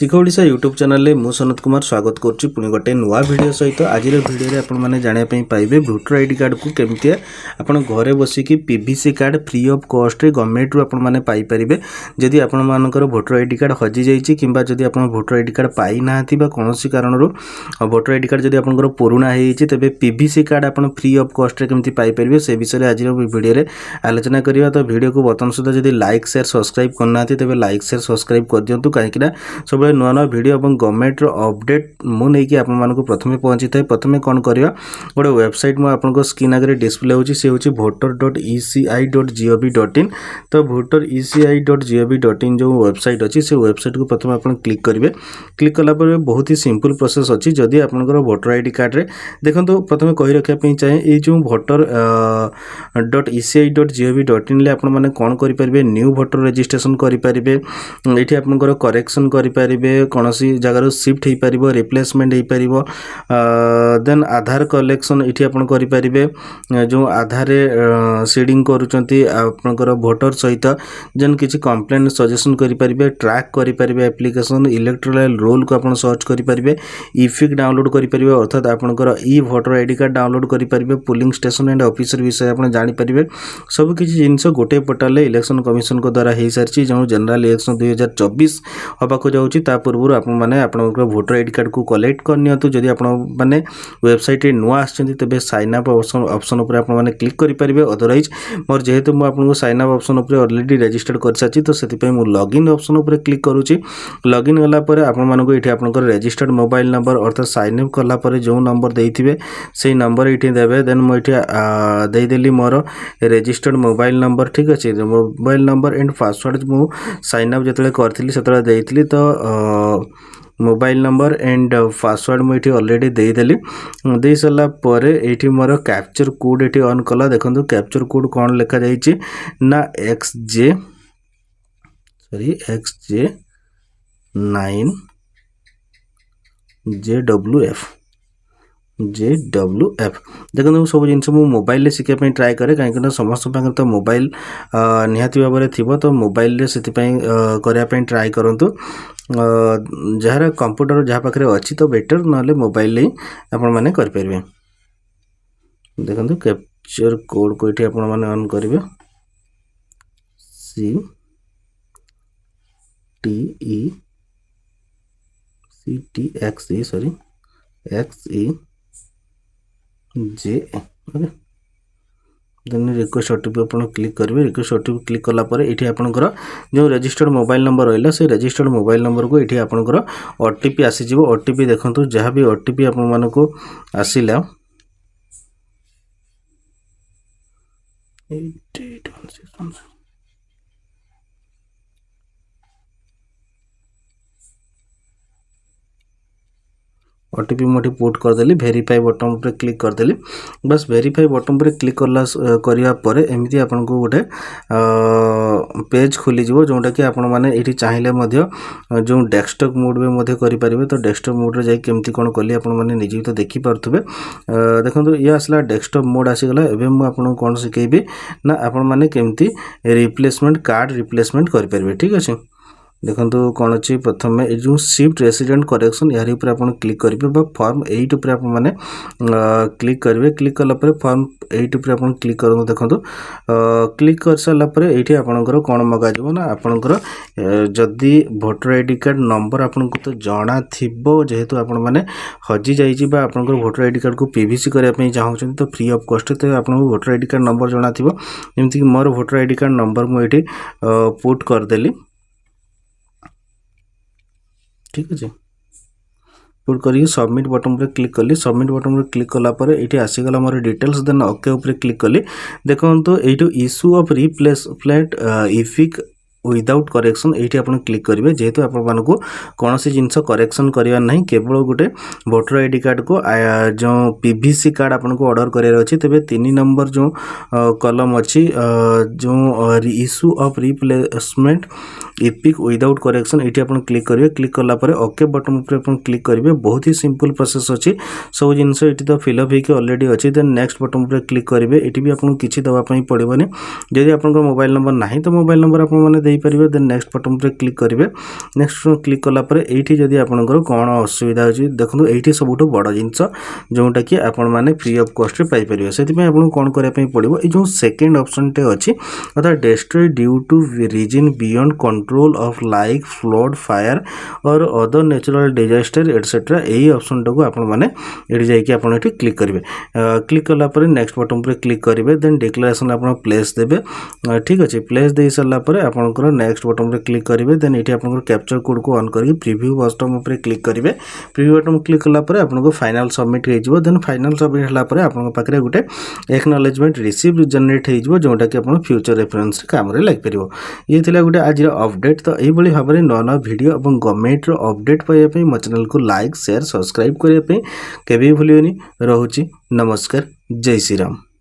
ଶିଖ Odisha YouTube ଚ୍ୟାନେଲରେ ମୁଁ ସନତ କୁମାର ସ୍ୱାଗତ କରୁଛି ପୁଣି ଗୋଟେ ନୂଆ ଭିଡ଼ିଓ ସହିତ। ଆଜିର ଭିଡ଼ିଓରେ ଆପଣମାନେ ଜାଣିବା ପାଇଁ ପାଇବେ ଭୋଟର ଆଇଡି କାର୍ଡ଼କୁ କେମିତି ଆପଣ ଘରେ ବସିକି ପିଭିସି କାର୍ଡ଼ ଫ୍ରି ଅଫ୍ କଷ୍ଟରେ ଗଭର୍ଣ୍ଣମେଣ୍ଟରୁ ଆପଣମାନେ ପାଇପାରିବେ। ଯଦି ଆପଣମାନଙ୍କର ଭୋଟର ଆଇଡି କାର୍ଡ଼ ହଜିଯାଇଛି କିମ୍ବା ଯଦି ଆପଣ ଭୋଟର ଆଇଡି କାର୍ଡ଼ ପାଇନାହାନ୍ତି ବା କୌଣସି କାରଣରୁ ଭୋଟର ଆଇଡି କାର୍ଡ଼ ଯଦି ଆପଣଙ୍କର ପୁରୁଣା ହେଇଯାଇଛି ତେବେ ପିଭିସି କାର୍ଡ଼ ଆପଣ ଫ୍ରି ଅଫ୍ କଷ୍ଟରେ କେମିତି ପାଇପାରିବେ ସେ ବିଷୟରେ ଆଜିର ଭିଡ଼ିଓରେ ଆଲୋଚନା କରିବା। ତ ଭିଡ଼ିଓକୁ ବର୍ତ୍ତମାନ ସୁଦ୍ଧା ଯଦି ଲାଇକ୍ ସେୟାର ସବସ୍କ୍ରାଇବ୍ କରିନାହାନ୍ତି ତେବେ ଲାଇକ୍ ସେୟାର ସବସ୍କ୍ରାଇବ୍ କରିଦିଅନ୍ତୁ, କାହିଁକିନା ସବୁବେଳେ ନୂଆ ନୂଆ ଭିडियो और गवर्नमेंट अपडेट मु नहीं आपको प्रथम पहुँची थाए। प्रथम कौन करवा गोटे वेबसाइट मु आपको स्क्रीन आगे डिस्प्ले होची से होची voter.eci.gov.in। तो voter.eci.gov.in जो वेबसाइट अच्छी से वेबसाइट को प्रथम आप क्लिक करेंगे। क्लिक कला पर बहुत ही सिंपल प्रोसेस अच्छी। जदि आपंकर भोटर आईडी कार्ड रे देखो प्रथम कही रखापी चाहे ये जो voter.eci.gov.in आप कौन करेंगे न्यू भोटर रजिस्ट्रेशन करेंगे, ये आपंकर करेक्शन करेंगे, कौन सी जगार शिफ्ट हो पार, रिप्लेसमेंट हो पार, देन आधार कलेक्शन ये आप करेंगे। जो आधार सीडिंग कर भोटर सहित जेन किसी कंप्लेन सजेशन करेंगे, ट्रैक करेंगे एप्लिकेशन इलेक्टोरल रोल को आप सर्च करेंगे, इफिक डाउनलोड करेंगे अर्थात आपंकर ई भोटर आईडी कार्ड डाउनलोड करेंगे, पोलिंग स्टेशन एंड ऑफिसर विषय आप जानीपारे। सबकि जिनस गोटे पोर्टाल इलेक्शन कमिशन को द्वारा हो सारी जो जनरल इलेक्शन 2024 होबाक जाऊँगी पूर्व आपंकर भोटर आईडी कार्ड को कलेक्ट करनी। जदि आपने वेबसाइट नुआ आते साइन अप ऑप्शन उपर आपने क्लिक करेंगे। अदरवाइज मोर जेहेतु मुझे साइन अप ऑप्शन उपर ऑलरेडी रजिस्टर्ड कर सारी तो से लॉगिन ऑप्शन उपर क्लिक करुच्ची। लॉगिन गलापर आपको ये आपंकर रजिस्टर्ड मोबाइल नंबर अर्थात साइन अप कलापर जो नंबर देते से नंबर ये देवे। देन मुझे देदेली मोर रजिस्टर्ड मोबाइल नंबर, ठीक अच्छे मोबाइल नंबर एंड पासवर्ड मु साइन अप जो करी से तो मोबाइल नंबर एंड पासवर्ड मुझे ऑलरेडी देदेली। दे सारा पर ये मोर कैप्चर कोड ये ऑन कला। देखो कैप्चर कोड कौन लिखा जाइए ना XJ9JWF देखो सब जिन मोबाइल शिखापी ट्राए करे कहीं समस्त पाखे तो मोबाइल निहाती भाव में थी तो मोबाइल से करने ट्राए करूँ। जार कंप्यूटर जहाँ पाखे अच्छी तो बेटर ना मोबाइल ही आपण करेंगे। देखो कैप्चर कोड को ये आपने ऑन करेंगे XEJ okay. Then request OTP आप क्लिक करेंगे। रिक्वेस्ट ओटीपी क्लिक कलापर ये आपंकर जो रजिस्टर्ड मोबाइल नंबर रहा से रजिस्टर्ड मोबाइल नंबर को ये आपंकर ओटीपी आसीज। ओटीपी देखो जहाँ भी ओटीपी आपण को आसला ओटीपी मुझे पुट करदेली। वेरीफाई बटन पर क्लिक करदेली। बस वेरीफाई बटन पर क्लिक करापर एमती आपन को गोटे पेज खोली जोटा कि आपण मैंने चाहिए जो डेस्कटॉप मोड में करेंगे। तो डेस्कटॉप मोड रे जामती कौन कली आपने निजे भी तो देखिपे। देखो ये आसला डेस्कटॉप मोड आसीगला। एवं मुझे आपको कौन शिखेबी ना आपण मैंने केमती रिप्लेसमेंट कार्ड रिप्लेसमेंट करेंगे, ठीक अच्छे। देखो कौन अच्छी प्रथम ये जो शिफ्ट रेसिडेंट करेक्शन यार ऊपर आप क्लिक करेंगे फॉर्म 8 उपर आप क्लिक करेंगे। क्लिक कलापर फॉर्म 8 उपर आप क्लिक करूँ। देखो क्लिक कर सारापर ये आपंकर कौन मगाज ना आपंकर जदि भोटर आईडी कार्ड नंबर आपको तो जना थी जेहेतु आपण मैंने हजि जाइए भोटर आईडी कार्ड को पीवीसी करने चाहते तो फ्री ऑफ कॉस्ट तो आपको भोटर आईडी कार्ड नंबर जना थी। जमीक मोर भोटर आईडी कार्ड नंबर मुझे पुट करदेली, ठीक अच्छे। पुट करके सबमिट बटन पर क्लिक कली। सबमिट बटन पर क्लिक कलापर ये आसीगला मोर डिटेल्स। देन ओके उपर क्लिक कली। देखो ये इश्यू ऑफ रिप्लेसमेंट इफिक विदाउट करेक्शन ये आप क्लिक करेंगे। जेहेतु आपको कौन सी जिनस करेक्शन करवा ना केवल गोटे भोटर आईडी कार्ड को जो पीवीसी कार्ड आपको ऑर्डर करार अच्छी तेज 3 नंबर जो कलम अच्छी जो issue of replacement EPIC without correction ये आप क्लिक करेंगे क्लिक कलापर ओके बटन पर क्लिक करेंगे बहुत ही सिंपल प्रोसेस अच्छी सब जिनस ये तो फिलअप होकर ऑलरेडी अच्छी देन नेक्स्ट बटन पर क्लिक करेंगे ये भी आपको किसी दवाई पड़ोनी जदि आप मोबाइल नंबर ना तो मोबाइल नंबर आपने देन नेक्स्ट बटन पर क्लिक करेंगे नेक्स्ट क्लिक कलापर ये जदि आपंकर कौन असुविधा अच्छी देखो ये सब बड़ जिनस जोटा कि आपने फ्री ऑफ कॉस्ट पाइपर से आपको कौन करने पड़ो ये जो सेकेंड ऑप्शन टे अच्छी अर्थात destroy due to reason beyond control of like flood fire और अदर नेचुरल डिजास्टर एटसेट्रा यही ऑप्शन टाक आपने जाकि क्लिक करेंगे क्लिक कलापर नेक्स्ट बटन पर क्लिक करेंगे देन डिक्लेरेशन आप प्लेस देवे ठीक अच्छे प्लेस दे सारापर आपंकर नेक्स्ट बटन पर क्लिक करेंगे देन ये आप कैप्चर कोड को ऑन करके प्रीव्यू बटन पर क्लिक करेंगे प्रीव्यू बटन क्लिक कलापर आपको फाइनल सबमिट हो देन फाइनल सबमिट होगापर आपके गोटे एक्नॉलेजमेंट रिसीव जनरेट हो जोटा कि आप फ्यूचर रेफरेंस काम लगिपर ये गोटे आज अपडेट तो यही भाव में नवा वीडियो और गवर्नमेंट अपडेट पाइबा मो चैनल को लाइक शेयर सब्सक्राइब करने के भी भूलिए रोची नमस्कार जय श्री राम।